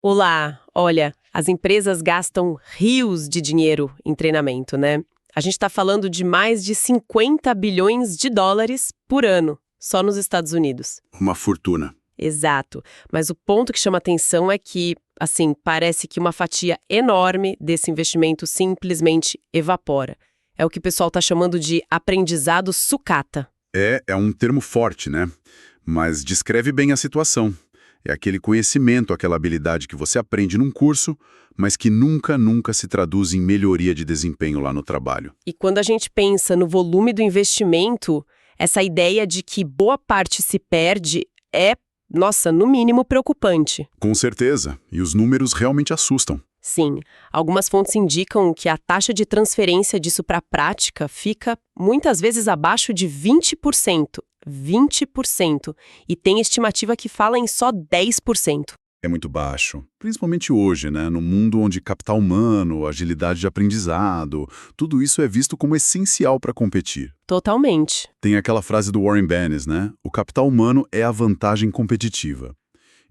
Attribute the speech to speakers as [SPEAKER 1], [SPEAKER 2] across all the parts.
[SPEAKER 1] Olá, olha, as empresas gastam rios de dinheiro em treinamento, né? A gente está falando de mais de 50 bilhões de dólares por ano, só nos Estados Unidos.
[SPEAKER 2] Uma fortuna.
[SPEAKER 1] Exato. Mas o ponto que chama atenção é que, assim, parece que uma fatia enorme desse investimento simplesmente evapora. É o que o pessoal está chamando de aprendizado sucata.
[SPEAKER 2] É um termo forte, né? Mas descreve bem a situação. É aquele conhecimento, aquela habilidade que você aprende num curso, mas que nunca se traduz em melhoria de desempenho lá no trabalho.
[SPEAKER 1] E quando a gente pensa no volume do investimento, essa ideia de que boa parte se perde é, nossa, no mínimo preocupante.
[SPEAKER 2] Com certeza. E os números realmente assustam.
[SPEAKER 1] Sim, algumas fontes indicam que a taxa de transferência disso para a prática fica muitas vezes abaixo de 20%. 20%. E tem estimativa que fala em só 10%.
[SPEAKER 2] É muito baixo. Principalmente hoje, né? No mundo onde capital humano, agilidade de aprendizado, tudo isso é visto como essencial para competir.
[SPEAKER 1] Totalmente.
[SPEAKER 2] Tem aquela frase do Warren Bennis, né? O capital humano é a vantagem competitiva.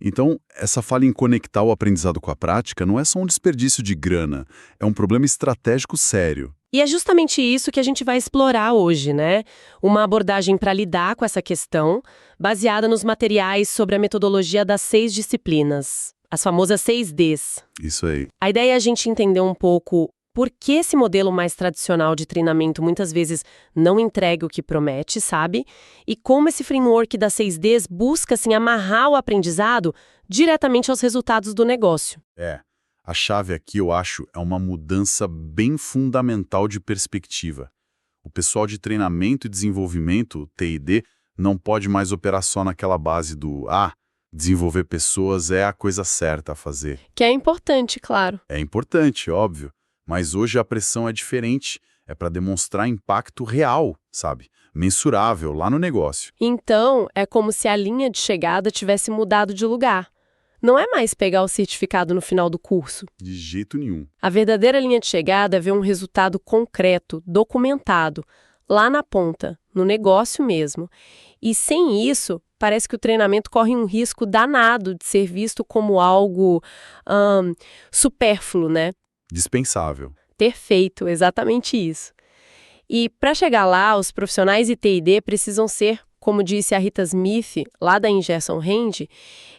[SPEAKER 2] Então, essa falha em conectar o aprendizado com a prática não é só um desperdício de grana, é um problema estratégico sério.
[SPEAKER 1] E é justamente isso que a gente vai explorar hoje, né? Uma abordagem para lidar com essa questão, baseada nos materiais sobre a metodologia das 6 disciplinas, as famosas 6Ds.
[SPEAKER 2] Isso aí.
[SPEAKER 1] A ideia é a gente entender um pouco por que esse modelo mais tradicional de treinamento muitas vezes não entrega o que promete, sabe? E como esse framework das 6Ds busca, assim, amarrar o aprendizado diretamente aos resultados do negócio.
[SPEAKER 2] A chave aqui, eu acho, é uma mudança bem fundamental de perspectiva. O pessoal de treinamento e desenvolvimento, T&D, não pode mais operar só naquela base do desenvolver pessoas é a coisa certa a fazer.
[SPEAKER 1] Que é importante, claro.
[SPEAKER 2] É importante, óbvio, mas hoje a pressão é diferente. É para demonstrar impacto real, sabe? Mensurável lá no negócio.
[SPEAKER 1] Então, é como se a linha de chegada tivesse mudado de lugar. Não é mais pegar o certificado no final do curso.
[SPEAKER 2] De jeito nenhum.
[SPEAKER 1] A verdadeira linha de chegada é ver um resultado concreto, documentado, lá na ponta, no negócio mesmo. E sem isso, parece que o treinamento corre um risco danado de ser visto como algo supérfluo, né?
[SPEAKER 2] Dispensável.
[SPEAKER 1] Perfeito, exatamente isso. E para chegar lá, os profissionais de T&D precisam ser, como disse a Rita Smith, lá da Ingerson Rand,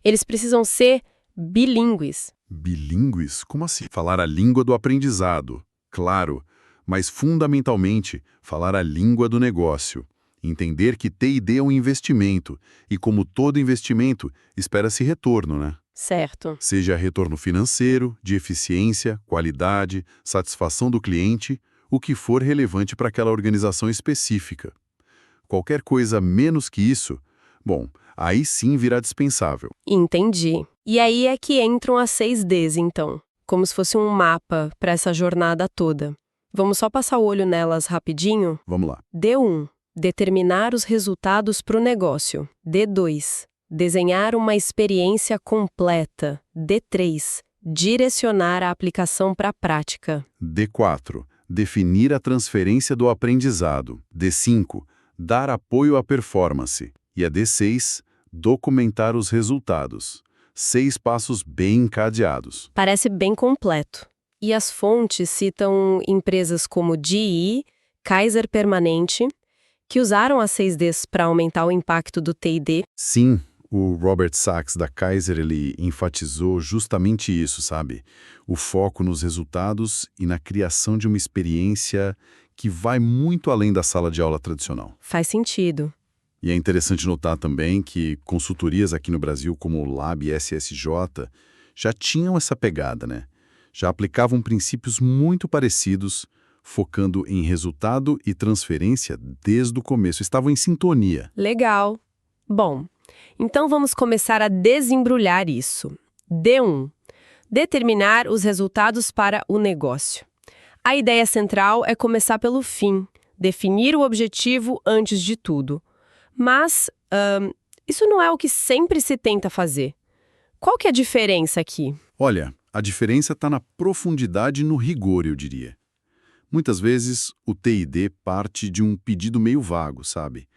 [SPEAKER 1] eles precisam ser bilíngues.
[SPEAKER 2] Bilíngues? Como assim? Falar a língua do aprendizado, claro, mas fundamentalmente falar a língua do negócio. Entender que T&D é um investimento e, como todo investimento, espera-se retorno, né?
[SPEAKER 1] Certo.
[SPEAKER 2] Seja retorno financeiro, de eficiência, qualidade, satisfação do cliente, o que for relevante para aquela organização específica. Qualquer coisa menos que isso, bom, aí sim virá dispensável.
[SPEAKER 1] Entendi. E aí é que entram as 6Ds, então, como se fosse um mapa para essa jornada toda. Vamos só passar o olho nelas rapidinho?
[SPEAKER 2] Vamos lá.
[SPEAKER 1] D1. Determinar os resultados para o negócio. D2. Desenhar uma experiência completa. D3. Direcionar a aplicação para a prática.
[SPEAKER 2] D4. Definir a transferência do aprendizado. D5. Dar apoio à performance. E a D6. Documentar os resultados. 6 passos bem encadeados.
[SPEAKER 1] Parece bem completo. E as fontes citam empresas como GE, Kaiser Permanente, que usaram as 6Ds para aumentar o impacto do T&D.
[SPEAKER 2] Sim, o Robert Sachs da Kaiser, ele enfatizou justamente isso, sabe? O foco nos resultados e na criação de uma experiência que vai muito além da sala de aula tradicional.
[SPEAKER 1] Faz sentido.
[SPEAKER 2] E é interessante notar também que consultorias aqui no Brasil, como o Lab e SSJ, já tinham essa pegada, né? Já aplicavam princípios muito parecidos, focando em resultado e transferência desde o começo. Estavam em sintonia.
[SPEAKER 1] Legal. Bom, então vamos começar a desembrulhar isso. D1. Determinar os resultados para o negócio. A ideia central é começar pelo fim, definir o objetivo antes de tudo. Mas isso não é o que sempre se tenta fazer. Qual que é a diferença aqui?
[SPEAKER 2] Olha, a diferença está na profundidade e no rigor, eu diria. Muitas vezes, o T&D parte de um pedido meio vago, sabe?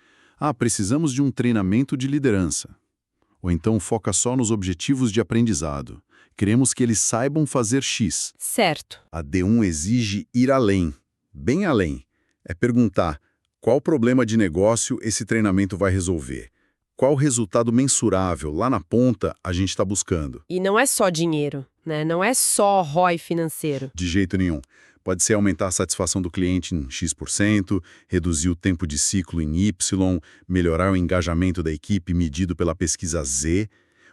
[SPEAKER 2] Precisamos de um treinamento de liderança. Ou então foca só nos objetivos de aprendizado, Queremos que eles saibam fazer X.
[SPEAKER 1] Certo.
[SPEAKER 2] A D1 exige ir além, bem além. É perguntar qual problema de negócio esse treinamento vai resolver. Qual resultado mensurável, lá na ponta, a gente está buscando?
[SPEAKER 1] E não é só dinheiro, né? Não é só ROI financeiro.
[SPEAKER 2] De jeito nenhum. Pode ser aumentar a satisfação do cliente em X%, reduzir o tempo de ciclo em Y, melhorar o engajamento da equipe medido pela pesquisa Z.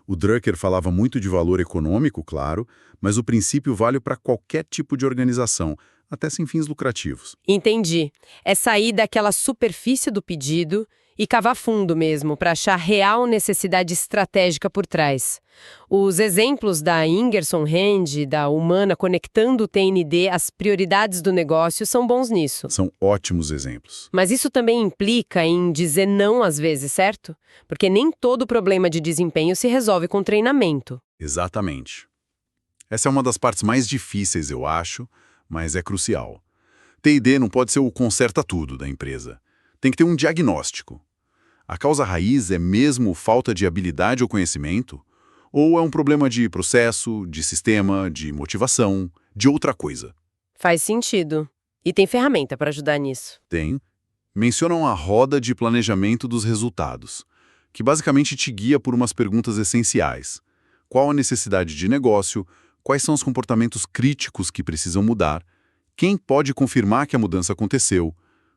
[SPEAKER 2] O Drucker falava muito de valor econômico, claro, mas o princípio vale para qualquer tipo de organização, até sem fins lucrativos.
[SPEAKER 1] Entendi. É sair daquela superfície do pedido e cavar fundo mesmo, para achar real necessidade estratégica por trás. Os exemplos da Ingersoll Rand, da Humana, conectando o TND às prioridades do negócio são bons nisso.
[SPEAKER 2] São ótimos exemplos.
[SPEAKER 1] Mas isso também implica em dizer não às vezes, certo? Porque nem todo problema de desempenho se resolve com treinamento.
[SPEAKER 2] Exatamente. Essa é uma das partes mais difíceis, eu acho, mas é crucial. T&D não pode ser o conserta-tudo da empresa. Tem que ter um diagnóstico. A causa raiz é mesmo falta de habilidade ou conhecimento? Ou é um problema de processo, de sistema, de motivação, de outra coisa?
[SPEAKER 1] Faz sentido. E tem ferramenta para ajudar nisso.
[SPEAKER 2] Tem. Mencionam a roda de planejamento dos resultados, que basicamente te guia por umas perguntas essenciais. Qual a necessidade de negócio? Quais são os comportamentos críticos que precisam mudar? Quem pode confirmar que a mudança aconteceu?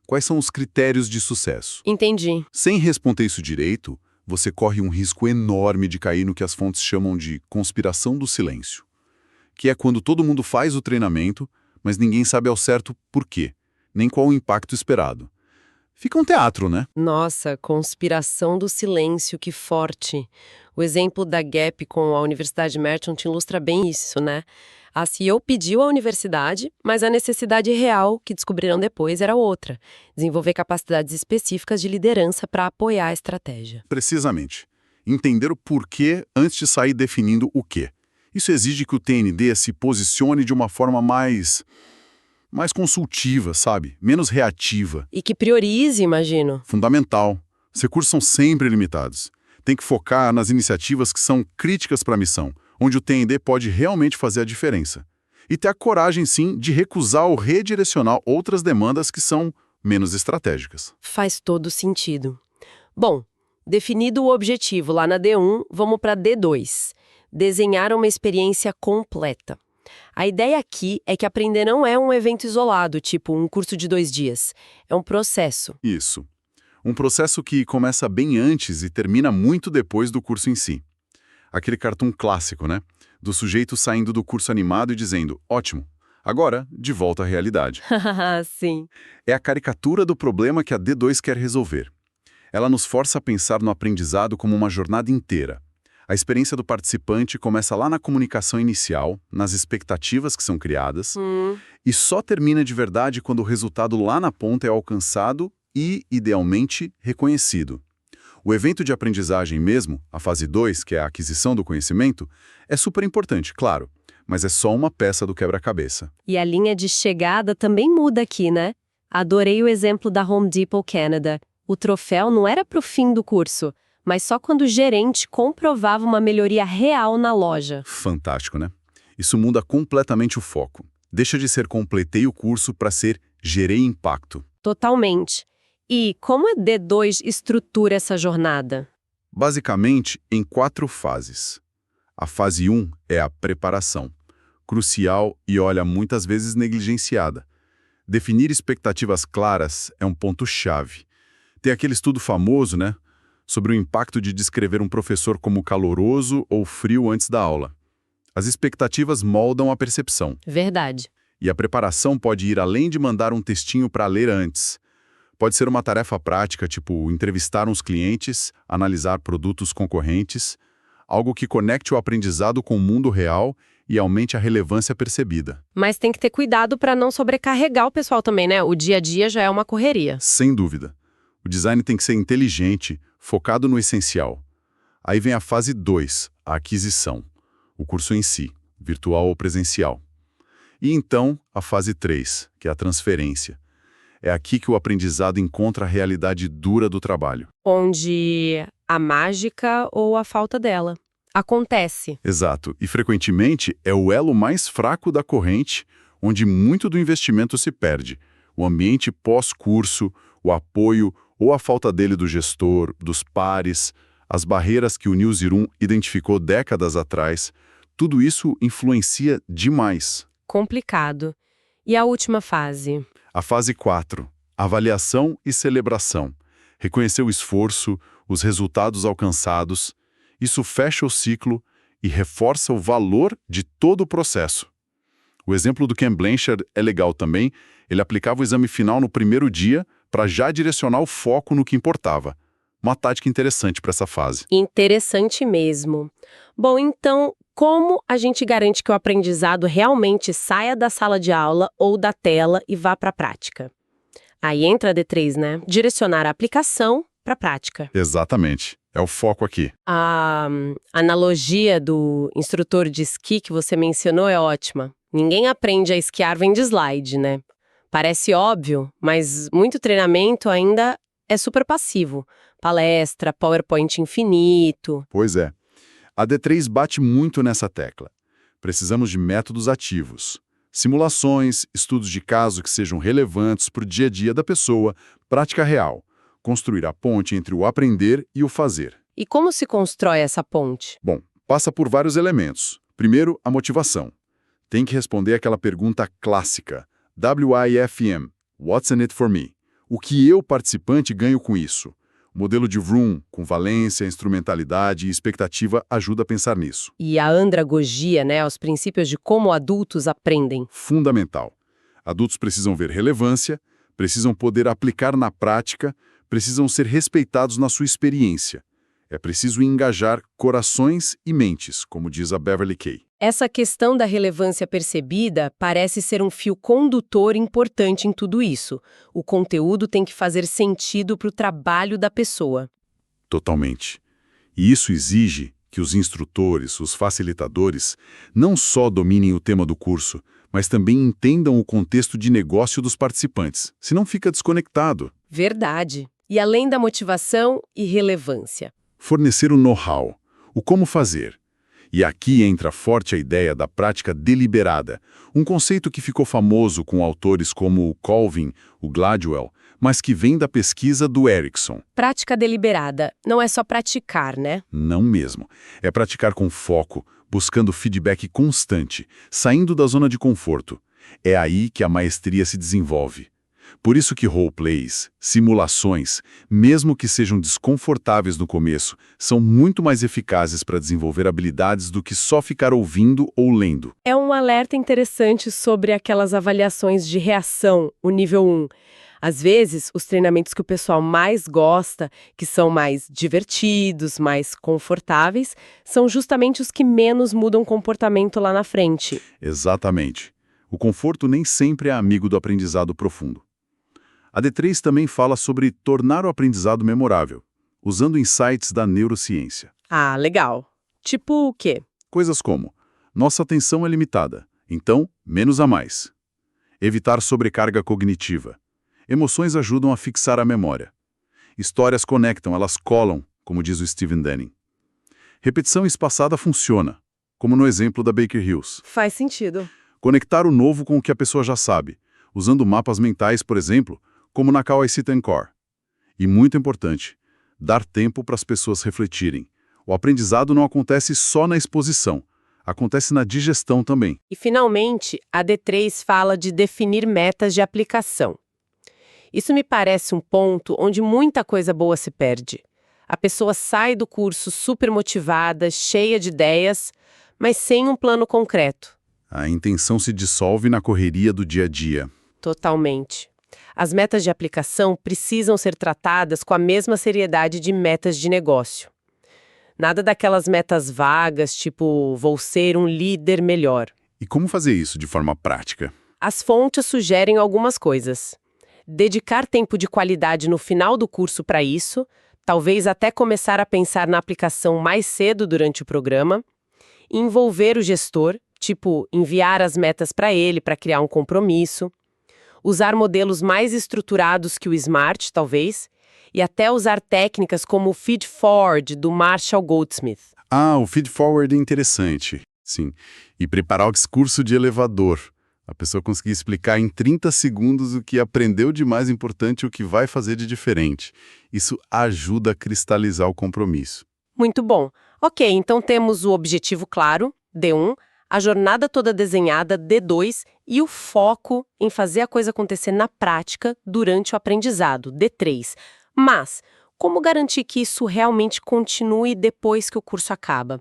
[SPEAKER 2] Quais são os critérios de sucesso?
[SPEAKER 1] Entendi.
[SPEAKER 2] Sem responder isso direito, você corre um risco enorme de cair no que as fontes chamam de conspiração do silêncio, que é quando todo mundo faz o treinamento, mas ninguém sabe ao certo por quê, nem qual o impacto esperado. Fica um teatro, né?
[SPEAKER 1] Nossa, conspiração do silêncio, que forte. O exemplo da Gap com a Universidade Merchant ilustra bem isso, né? A CEO pediu à universidade, mas a necessidade real, que descobriram depois, era outra: desenvolver capacidades específicas de liderança para apoiar a estratégia.
[SPEAKER 2] Precisamente. Entender o porquê antes de sair definindo o quê. Isso exige que o TND se posicione de uma forma mais consultiva, sabe? Menos reativa.
[SPEAKER 1] E que priorize, imagino.
[SPEAKER 2] Fundamental. Os recursos são sempre limitados. Tem que focar nas iniciativas que são críticas para a missão, onde o TND pode realmente fazer a diferença. E ter a coragem, sim, de recusar ou redirecionar outras demandas que são menos estratégicas.
[SPEAKER 1] Faz todo sentido. Bom, definido o objetivo lá na D1, vamos para D2. Desenhar uma experiência completa. A ideia aqui é que aprender não é um evento isolado, tipo um curso de 2 dias. É um processo.
[SPEAKER 2] Isso. Um processo que começa bem antes e termina muito depois do curso em si. Aquele cartoon clássico, né? Do sujeito saindo do curso animado e dizendo, ótimo, agora de volta à realidade.
[SPEAKER 1] Sim.
[SPEAKER 2] É a caricatura do problema que a D2 quer resolver. Ela nos força a pensar no aprendizado como uma jornada inteira. A experiência do participante começa lá na comunicação inicial, nas expectativas que são criadas, e só termina de verdade quando o resultado lá na ponta é alcançado e, idealmente, reconhecido. O evento de aprendizagem mesmo, a fase 2, que é a aquisição do conhecimento, é super importante, claro, mas é só uma peça do quebra-cabeça.
[SPEAKER 1] E a linha de chegada também muda aqui, né? Adorei o exemplo da Home Depot Canada. O troféu não era para o fim do curso, mas só quando o gerente comprovava uma melhoria real na loja.
[SPEAKER 2] Fantástico, né? Isso muda completamente o foco. Deixa de ser completei o curso para ser gerei impacto.
[SPEAKER 1] Totalmente. E como a D2 estrutura essa jornada?
[SPEAKER 2] Basicamente, em 4 fases. A fase 1 é a preparação, crucial e, olha, muitas vezes negligenciada. Definir expectativas claras é um ponto-chave. Tem aquele estudo famoso, né, sobre o impacto de descrever um professor como caloroso ou frio antes da aula. As expectativas moldam a percepção.
[SPEAKER 1] Verdade.
[SPEAKER 2] E a preparação pode ir além de mandar um textinho para ler antes. Pode ser uma tarefa prática, tipo entrevistar uns clientes, analisar produtos concorrentes, algo que conecte o aprendizado com o mundo real e aumente a relevância percebida.
[SPEAKER 1] Mas tem que ter cuidado para não sobrecarregar o pessoal também, né? O dia a dia já é uma correria.
[SPEAKER 2] Sem dúvida. O design tem que ser inteligente, focado no essencial. Aí vem a fase 2, a aquisição. O curso em si, virtual ou presencial. E então, a fase 3, que é a transferência. É aqui que o aprendizado encontra a realidade dura do trabalho.
[SPEAKER 1] Onde a mágica ou a falta dela, Acontece.
[SPEAKER 2] Exato. E frequentemente é o elo mais fraco da corrente onde muito do investimento se perde. O ambiente pós-curso, o apoio ou a falta dele do gestor, dos pares, as barreiras que o Newsroom identificou décadas atrás, tudo isso influencia demais.
[SPEAKER 1] Complicado. E a última fase?
[SPEAKER 2] A fase 4, avaliação e celebração. Reconhecer o esforço, os resultados alcançados. Isso fecha o ciclo e reforça o valor de todo o processo. O exemplo do Ken Blanchard é legal também. Ele aplicava o exame final no primeiro dia para já direcionar o foco no que importava. Uma tática interessante para essa fase.
[SPEAKER 1] Interessante mesmo. Bom, então, como a gente garante que o aprendizado realmente saia da sala de aula ou da tela e vá para a prática? Aí entra a D3, né? Direcionar a aplicação para a prática.
[SPEAKER 2] Exatamente. É o foco aqui.
[SPEAKER 1] A analogia do instrutor de esqui que você mencionou é ótima. Ninguém aprende a esquiar vendo slide, né? Parece óbvio, mas muito treinamento ainda é super passivo. Palestra, PowerPoint infinito.
[SPEAKER 2] Pois é. A D3 bate muito nessa tecla. Precisamos de métodos ativos. Simulações, estudos de caso que sejam relevantes para o dia a dia da pessoa, prática real. Construir a ponte entre o aprender e o fazer.
[SPEAKER 1] E como se constrói essa ponte?
[SPEAKER 2] Bom, passa por vários elementos. Primeiro, a motivação. Tem que responder aquela pergunta clássica. WIFM, What's in it for me? O que eu, participante, ganho com isso? O modelo de Vroom, com valência, instrumentalidade e expectativa, ajuda a pensar nisso.
[SPEAKER 1] E a andragogia, né, os princípios de como adultos aprendem.
[SPEAKER 2] Fundamental. Adultos precisam ver relevância, precisam poder aplicar na prática, precisam ser respeitados na sua experiência. É preciso engajar corações e mentes, como diz a Beverly Kay.
[SPEAKER 1] Essa questão da relevância percebida parece ser um fio condutor importante em tudo isso. O conteúdo tem que fazer sentido para o trabalho da pessoa.
[SPEAKER 2] Totalmente. E isso exige que os instrutores, os facilitadores, não só dominem o tema do curso, mas também entendam o contexto de negócio dos participantes, senão fica desconectado.
[SPEAKER 1] Verdade. E além da motivação e relevância.
[SPEAKER 2] Fornecer o know-how, o como fazer. E aqui entra forte a ideia da prática deliberada, um conceito que ficou famoso com autores como o Colvin, o Gladwell, mas que vem da pesquisa do Erickson.
[SPEAKER 1] Prática deliberada não é só praticar, né?
[SPEAKER 2] Não mesmo. É praticar com foco, buscando feedback constante, saindo da zona de conforto. É aí que a maestria se desenvolve. Por isso que roleplays, simulações, mesmo que sejam desconfortáveis no começo, são muito mais eficazes para desenvolver habilidades do que só ficar ouvindo ou lendo.
[SPEAKER 1] É um alerta interessante sobre aquelas avaliações de reação, o nível 1. Às vezes, os treinamentos que o pessoal mais gosta, que são mais divertidos, mais confortáveis, são justamente os que menos mudam o comportamento lá na frente.
[SPEAKER 2] Exatamente. O conforto nem sempre é amigo do aprendizado profundo. A D3 também fala sobre tornar o aprendizado memorável, usando insights da neurociência.
[SPEAKER 1] Ah, legal. Tipo o quê?
[SPEAKER 2] Coisas como: nossa atenção é limitada, então menos a mais. Evitar sobrecarga cognitiva. Emoções ajudam a fixar a memória. Histórias conectam, elas colam, como diz o Stephen Denning. Repetição espaçada funciona, como no exemplo da Baker Hills.
[SPEAKER 1] Faz sentido.
[SPEAKER 2] Conectar o novo com o que a pessoa já sabe, usando mapas mentais, por exemplo, como na Kawai Core. E muito importante, dar tempo para as pessoas refletirem. O aprendizado não acontece só na exposição, acontece na digestão também.
[SPEAKER 1] E, finalmente, a D3 fala de definir metas de aplicação. Isso me parece um ponto onde muita coisa boa se perde. A pessoa sai do curso super motivada, cheia de ideias, mas sem um plano concreto.
[SPEAKER 2] A intenção se dissolve na correria do dia a dia.
[SPEAKER 1] Totalmente. As metas de aplicação precisam ser tratadas com a mesma seriedade de metas de negócio. Nada daquelas metas vagas, tipo, vou ser um líder melhor.
[SPEAKER 2] E como fazer isso de forma prática?
[SPEAKER 1] As fontes sugerem algumas coisas. Dedicar tempo de qualidade no final do curso para isso, talvez até começar a pensar na aplicação mais cedo durante o programa. Envolver o gestor, tipo, enviar as metas para ele para criar um compromisso. Usar modelos mais estruturados que o SMART, talvez, e até usar técnicas como o Feed Forward, do Marshall Goldsmith.
[SPEAKER 2] Ah, o feed-forward é interessante, sim. E preparar o discurso de elevador. A pessoa conseguir explicar em 30 segundos o que aprendeu de mais importante e o que vai fazer de diferente. Isso ajuda a cristalizar o compromisso.
[SPEAKER 1] Muito bom. Ok, então temos o objetivo claro, D1, a jornada toda desenhada, D2, e o foco em fazer a coisa acontecer na prática durante o aprendizado, D3. Mas, como garantir que isso realmente continue depois que o curso acaba?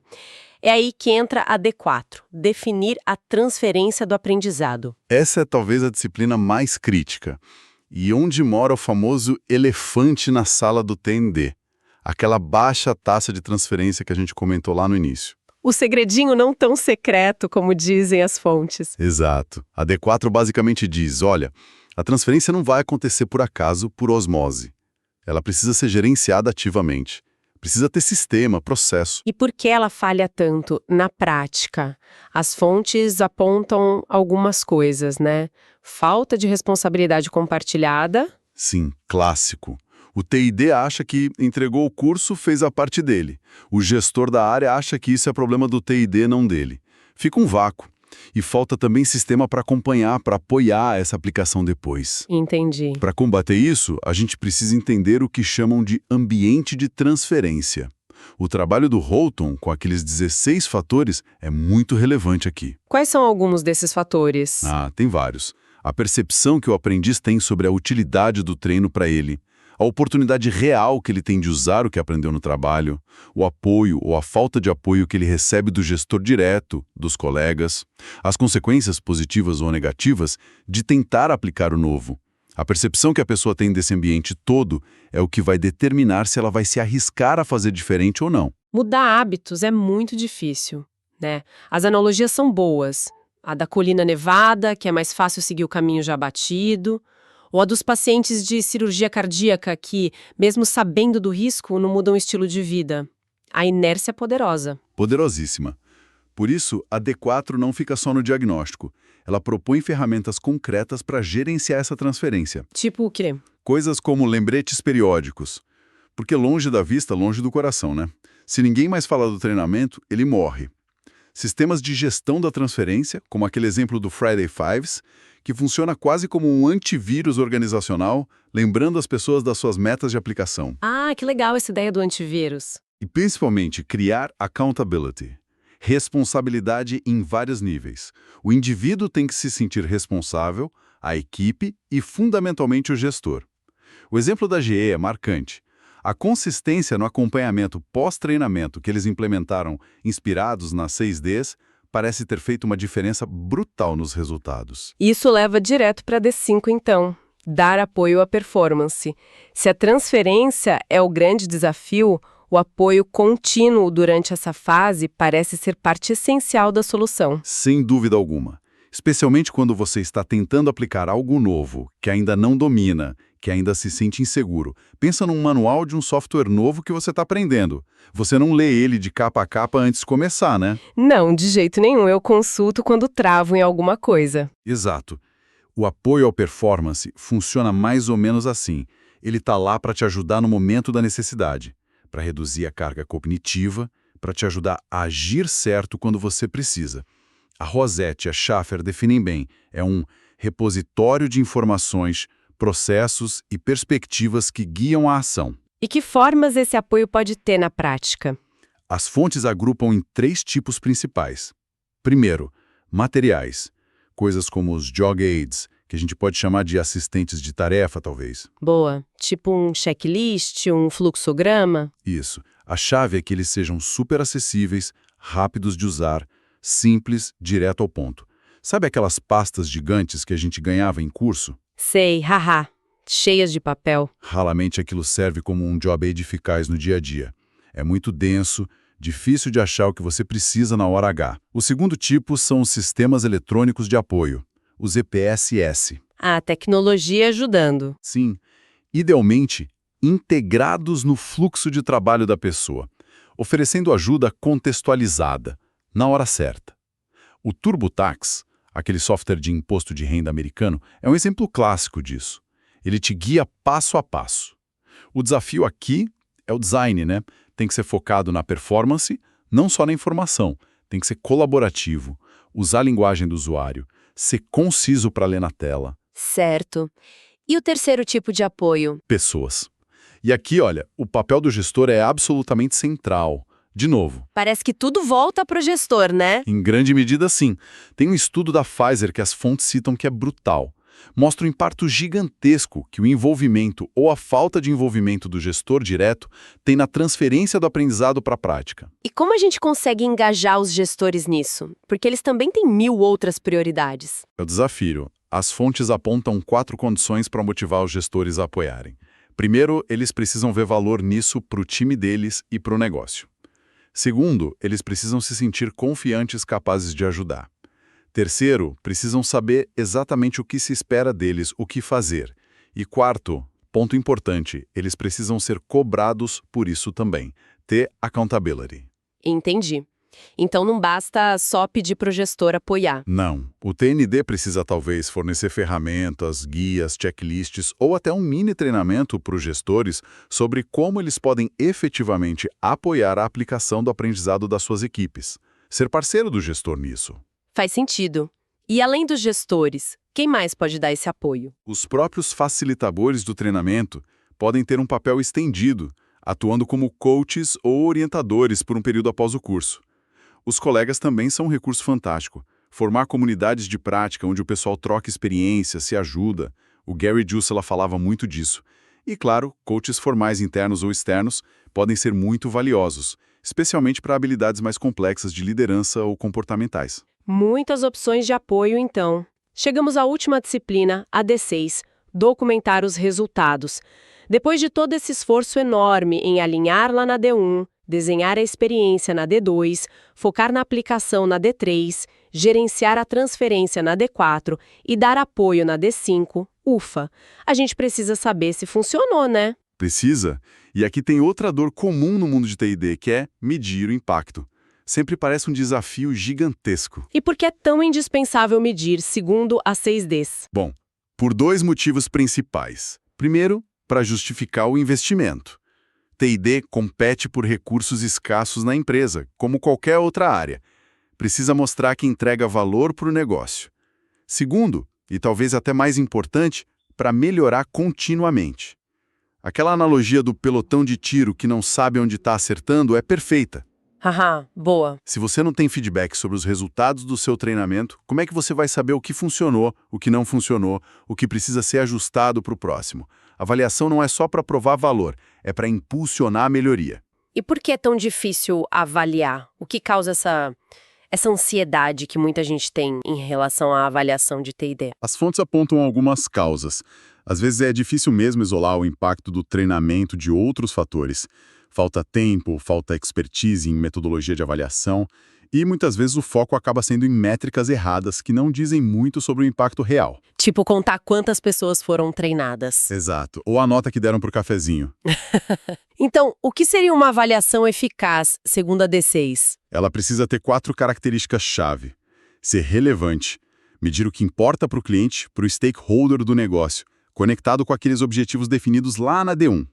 [SPEAKER 1] É aí que entra a D4, definir a transferência do aprendizado.
[SPEAKER 2] Essa é talvez a disciplina mais crítica. E onde mora o famoso elefante na sala do TND. Aquela baixa taxa de transferência que a gente comentou lá no início.
[SPEAKER 1] O segredinho não tão secreto como dizem as fontes.
[SPEAKER 2] Exato. A D4 basicamente diz, olha, a transferência não vai acontecer por acaso, por osmose. Ela precisa ser gerenciada ativamente. Precisa ter sistema, processo.
[SPEAKER 1] E por que ela falha tanto na prática? As fontes apontam algumas coisas, né? Falta de responsabilidade compartilhada.
[SPEAKER 2] Sim, clássico. O TID acha que entregou o curso, fez a parte dele. O gestor da área acha que isso é problema do TID, não dele. Fica um vácuo. E falta também sistema para acompanhar, para apoiar essa aplicação depois.
[SPEAKER 1] Entendi.
[SPEAKER 2] Para combater isso, a gente precisa entender o que chamam de ambiente de transferência. O trabalho do Houghton, com aqueles 16 fatores, é muito relevante aqui.
[SPEAKER 1] Quais são alguns desses fatores?
[SPEAKER 2] Tem vários. A percepção que o aprendiz tem sobre a utilidade do treino para ele, a oportunidade real que ele tem de usar o que aprendeu no trabalho, o apoio ou a falta de apoio que ele recebe do gestor direto, dos colegas, as consequências positivas ou negativas de tentar aplicar o novo. A percepção que a pessoa tem desse ambiente todo é o que vai determinar se ela vai se arriscar a fazer diferente ou não.
[SPEAKER 1] Mudar hábitos é muito difícil, né? As analogias são boas. A da colina nevada, que é mais fácil seguir o caminho já batido, ou a dos pacientes de cirurgia cardíaca que, mesmo sabendo do risco, não mudam o estilo de vida. A inércia é poderosa.
[SPEAKER 2] Poderosíssima. Por isso, a D4 não fica só no diagnóstico. Ela propõe ferramentas concretas para gerenciar essa transferência.
[SPEAKER 1] Tipo o quê?
[SPEAKER 2] Coisas como lembretes periódicos. Porque longe da vista, longe do coração, né? Se ninguém mais fala do treinamento, ele morre. Sistemas de gestão da transferência, como aquele exemplo do Friday Fives, que funciona quase como um antivírus organizacional, lembrando as pessoas das suas metas de aplicação.
[SPEAKER 1] Ah, que legal essa ideia do antivírus.
[SPEAKER 2] E principalmente criar accountability. Responsabilidade em vários níveis. O indivíduo tem que se sentir responsável, a equipe e, fundamentalmente, o gestor. O exemplo da GE é marcante. A consistência no acompanhamento pós-treinamento que eles implementaram, inspirados nas 6Ds, parece ter feito uma diferença brutal nos resultados.
[SPEAKER 1] Isso leva direto para D5, então. Dar apoio à performance. Se a transferência é o grande desafio, o apoio contínuo durante essa fase parece ser parte essencial da solução.
[SPEAKER 2] Sem dúvida alguma. Especialmente quando você está tentando aplicar algo novo, que ainda não domina, que ainda se sente inseguro. Pensa num manual de um software novo que você está aprendendo. Você não lê ele de capa a capa antes de começar, né?
[SPEAKER 1] Não, de jeito nenhum. Eu consulto quando travo em alguma coisa.
[SPEAKER 2] Exato. O apoio ao performance funciona mais ou menos assim. Ele está lá para te ajudar no momento da necessidade, para reduzir a carga cognitiva, para te ajudar a agir certo quando você precisa. A Rosette e a Schaffer definem bem. É um repositório de informações, processos e perspectivas que guiam a ação.
[SPEAKER 1] E que formas esse apoio pode ter na prática?
[SPEAKER 2] As fontes agrupam em 3 tipos principais. Primeiro, materiais. Coisas como os Jog Aids, que a gente pode chamar de assistentes de tarefa, talvez.
[SPEAKER 1] Boa. Tipo um checklist, um fluxograma?
[SPEAKER 2] Isso. A chave é que eles sejam super acessíveis, rápidos de usar, simples, direto ao ponto. Sabe aquelas pastas gigantes que a gente ganhava em curso?
[SPEAKER 1] Sei, haha. Cheias de papel.
[SPEAKER 2] Raramente aquilo serve como um job aid eficaz no dia a dia. É muito denso, difícil de achar o que você precisa na hora H. O segundo tipo são os sistemas eletrônicos de apoio, os EPSS.
[SPEAKER 1] A tecnologia ajudando.
[SPEAKER 2] Sim, idealmente integrados no fluxo de trabalho da pessoa, oferecendo ajuda contextualizada, na hora certa. O TurboTax, aquele software de imposto de renda americano, é um exemplo clássico disso. Ele te guia passo a passo. O desafio aqui é o design, né? Tem que ser focado na performance, não só na informação, tem que ser colaborativo, usar a linguagem do usuário, ser conciso para ler na tela.
[SPEAKER 1] Certo. E o terceiro tipo de apoio?
[SPEAKER 2] Pessoas. E aqui, olha, o papel do gestor é absolutamente central. De novo,
[SPEAKER 1] Parece que tudo volta para o gestor, né?
[SPEAKER 2] em grande medida sim. Tem um estudo da Pfizer que as fontes citam que é brutal. Mostra o impacto gigantesco que o envolvimento ou a falta de envolvimento do gestor direto tem na transferência do aprendizado para a prática.
[SPEAKER 1] E como a gente consegue engajar os gestores nisso? Porque eles também têm 1000 outras prioridades.
[SPEAKER 2] É o desafio. As fontes apontam 4 condições para motivar os gestores a apoiarem. Primeiro, eles precisam ver valor nisso para o time deles e para o negócio. Segundo, eles precisam se sentir confiantes capazes de ajudar. Terceiro, precisam saber exatamente o que se espera deles, o que fazer. E quarto, ponto importante, eles precisam ser cobrados por isso também. Ter accountability.
[SPEAKER 1] Entendi. Então não basta só pedir para o gestor apoiar.
[SPEAKER 2] Não. O TND precisa talvez fornecer ferramentas, guias, checklists ou até um mini treinamento para os gestores sobre como eles podem efetivamente apoiar a aplicação do aprendizado das suas equipes. Ser parceiro do gestor nisso.
[SPEAKER 1] Faz sentido. E além dos gestores, quem mais pode dar esse apoio?
[SPEAKER 2] Os próprios facilitadores do treinamento podem ter um papel estendido, atuando como coaches ou orientadores por um período após o curso. Os colegas também são um recurso fantástico. Formar comunidades de prática onde o pessoal troca experiências, se ajuda. O Gary Jussela falava muito disso. E, claro, coaches formais internos ou externos podem ser muito valiosos, especialmente para habilidades mais complexas de liderança ou comportamentais.
[SPEAKER 1] Muitas opções de apoio, então. Chegamos à última disciplina, a D6, documentar os resultados. Depois de todo esse esforço enorme em alinhar lá na D1, desenhar a experiência na D2, focar na aplicação na D3, gerenciar a transferência na D4 e dar apoio na D5, ufa, a gente precisa saber se funcionou, né?
[SPEAKER 2] Precisa? E aqui tem outra dor comum no mundo de TI/D, que é medir o impacto. Sempre parece um desafio gigantesco.
[SPEAKER 1] E por que é tão indispensável medir, segundo as 6Ds?
[SPEAKER 2] Bom, por 2 motivos principais. Primeiro, para justificar o investimento. TI/D compete por recursos escassos na empresa, como qualquer outra área. Precisa mostrar que entrega valor para o negócio. Segundo, e talvez até mais importante, para melhorar continuamente. Aquela analogia do pelotão de tiro que não sabe onde está acertando é perfeita.
[SPEAKER 1] Haha, boa.
[SPEAKER 2] Se você não tem feedback sobre os resultados do seu treinamento, como é que você vai saber o que funcionou, o que não funcionou, o que precisa ser ajustado para o próximo? Avaliação não é só para provar valor, é para impulsionar a melhoria.
[SPEAKER 1] E por que é tão difícil avaliar? O que causa essa ansiedade que muita gente tem em relação à avaliação de T&D?
[SPEAKER 2] As fontes apontam algumas causas. Às vezes é difícil mesmo isolar o impacto do treinamento de outros fatores. Falta tempo, falta expertise em metodologia de avaliação e muitas vezes o foco acaba sendo em métricas erradas que não dizem muito sobre o impacto real.
[SPEAKER 1] Tipo, contar quantas pessoas foram treinadas.
[SPEAKER 2] Exato. Ou a nota que deram por cafezinho.
[SPEAKER 1] Então, o que seria uma avaliação eficaz, segundo a D6?
[SPEAKER 2] Ela precisa ter 4 características-chave. Ser relevante, medir o que importa para o cliente, para o stakeholder do negócio, conectado com aqueles objetivos definidos lá na D1.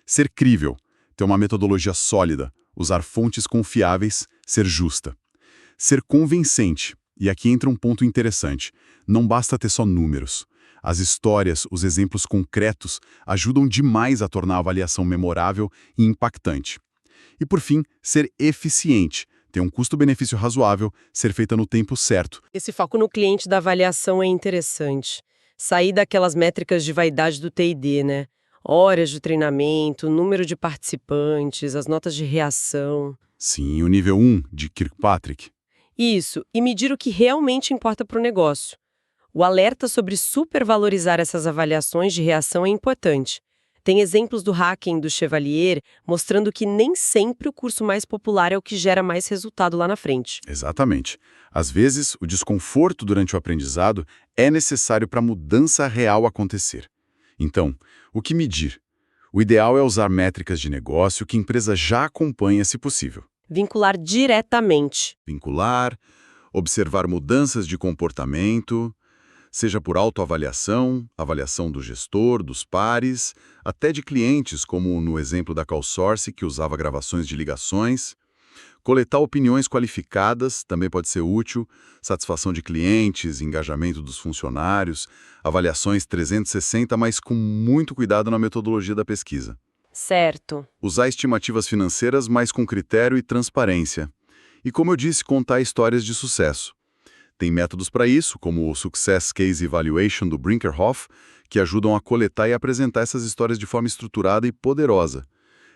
[SPEAKER 2] Ser crível, ter uma metodologia sólida, usar fontes confiáveis, ser justa. Ser convincente, e aqui entra um ponto interessante, não basta ter só números. As histórias, os exemplos concretos ajudam demais a tornar a avaliação memorável e impactante. E por fim, ser eficiente, ter um custo-benefício razoável, ser feita no tempo certo.
[SPEAKER 1] Esse foco no cliente da avaliação é interessante. Sair daquelas métricas de vaidade do T&D, né? Horas de treinamento, número de participantes, as notas de reação.
[SPEAKER 2] Sim, o nível 1 de Kirkpatrick.
[SPEAKER 1] Isso, e medir o que realmente importa para o negócio. O alerta sobre supervalorizar essas avaliações de reação é importante. Tem exemplos do hacking do Chevalier mostrando que nem sempre o curso mais popular é o que gera mais resultado lá na frente.
[SPEAKER 2] Exatamente. Às vezes, o desconforto durante o aprendizado é necessário para a mudança real acontecer. Então, o que medir? O ideal é usar métricas de negócio que a empresa já acompanha, se possível.
[SPEAKER 1] Vincular diretamente.
[SPEAKER 2] Vincular, observar mudanças de comportamento, seja por autoavaliação, avaliação do gestor, dos pares, até de clientes, como no exemplo da CallSource, que usava gravações de ligações. Coletar opiniões qualificadas também pode ser útil, satisfação de clientes, engajamento dos funcionários, avaliações 360, mas com muito cuidado na metodologia da pesquisa.
[SPEAKER 1] Certo.
[SPEAKER 2] Usar estimativas financeiras, mas com critério e transparência. E como eu disse, contar histórias de sucesso. Tem métodos para isso, como o Success Case Evaluation do Brinkerhoff, que ajudam a coletar e apresentar essas histórias de forma estruturada e poderosa.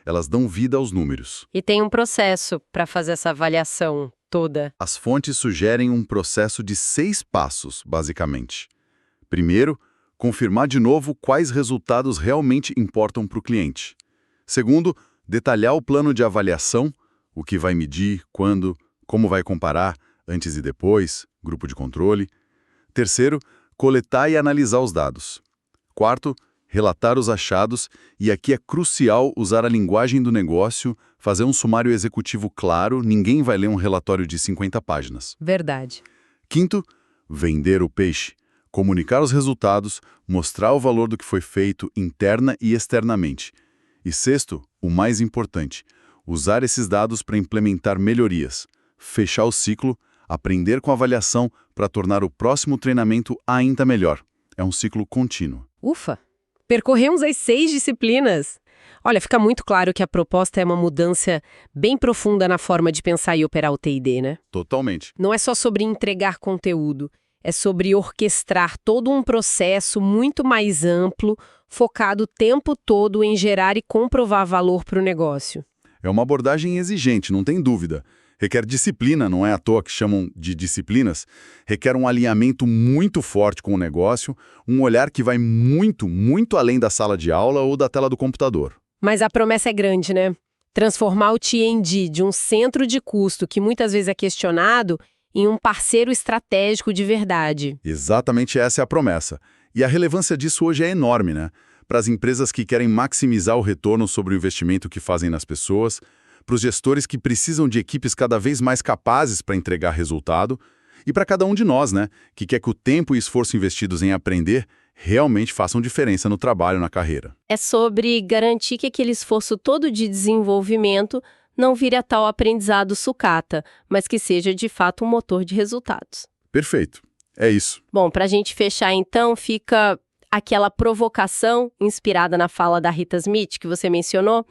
[SPEAKER 2] Elas dão vida aos números.
[SPEAKER 1] E tem um processo para fazer essa avaliação toda.
[SPEAKER 2] As fontes sugerem um processo de 6 passos, basicamente. Primeiro, confirmar de novo quais resultados realmente importam para o cliente. Segundo, detalhar o plano de avaliação, o que vai medir, quando, como vai comparar, antes e depois, grupo de controle. Terceiro, coletar e analisar os dados. Quarto, relatar os achados, e aqui é crucial usar a linguagem do negócio, fazer um sumário executivo claro, ninguém vai ler um relatório de 50 páginas.
[SPEAKER 1] Verdade.
[SPEAKER 2] Quinto, vender o peixe, comunicar os resultados, mostrar o valor do que foi feito interna e externamente. E sexto, o mais importante, usar esses dados para implementar melhorias, fechar o ciclo, aprender com a avaliação para tornar o próximo treinamento ainda melhor. É um ciclo contínuo.
[SPEAKER 1] Ufa! Percorremos as 6 disciplinas. Olha, fica muito claro que a proposta é uma mudança bem profunda na forma de pensar e operar o T&D, né?
[SPEAKER 2] Totalmente.
[SPEAKER 1] Não é só sobre entregar conteúdo, é sobre orquestrar todo um processo muito mais amplo, focado o tempo todo em gerar e comprovar valor para o negócio.
[SPEAKER 2] É uma abordagem exigente, não tem dúvida. Requer disciplina, não é à toa que chamam de disciplinas. Requer um alinhamento muito forte com o negócio, um olhar que vai muito, muito além da sala de aula ou da tela do computador.
[SPEAKER 1] Mas a promessa é grande, né? Transformar o T&D de um centro de custo que muitas vezes é questionado em um parceiro estratégico de verdade.
[SPEAKER 2] Exatamente essa é a promessa. E a relevância disso hoje é enorme, né? Para as empresas que querem maximizar o retorno sobre o investimento que fazem nas pessoas, para os gestores que precisam de equipes cada vez mais capazes para entregar resultado, e para cada um de nós, né, que quer que o tempo e esforço investidos em aprender realmente façam diferença no trabalho, na carreira.
[SPEAKER 1] É sobre garantir que aquele esforço todo de desenvolvimento não vire a tal aprendizado sucata, mas que seja de fato um motor de resultados.
[SPEAKER 2] Perfeito. É isso.
[SPEAKER 1] Bom, para a gente fechar então, fica aquela provocação inspirada na fala da Rita Smith, que você mencionou.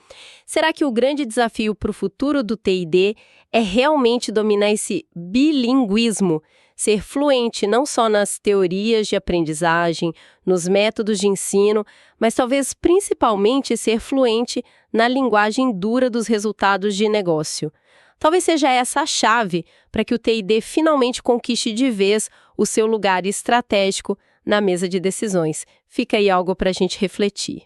[SPEAKER 1] Será que o grande desafio para o futuro do T&D é realmente dominar esse bilinguismo, ser fluente não só nas teorias de aprendizagem, nos métodos de ensino, mas talvez principalmente ser fluente na linguagem dura dos resultados de negócio? Talvez seja essa a chave para que o T&D finalmente conquiste de vez o seu lugar estratégico na mesa de decisões. Fica aí algo para a gente refletir.